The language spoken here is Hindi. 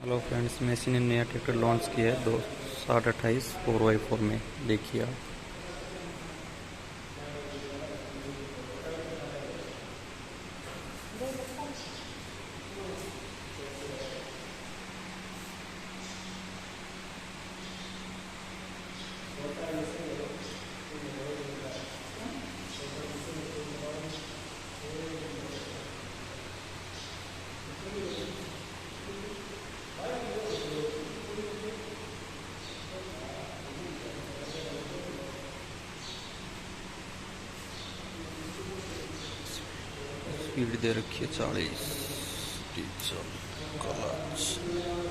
हेलो फ्रेंड्स, मेसी ने नया ट्रैक्टर लॉन्च किया है 2/28 4x4 में। देखिए आप। स्पीड दे रखी है 40 डीजल क्लच।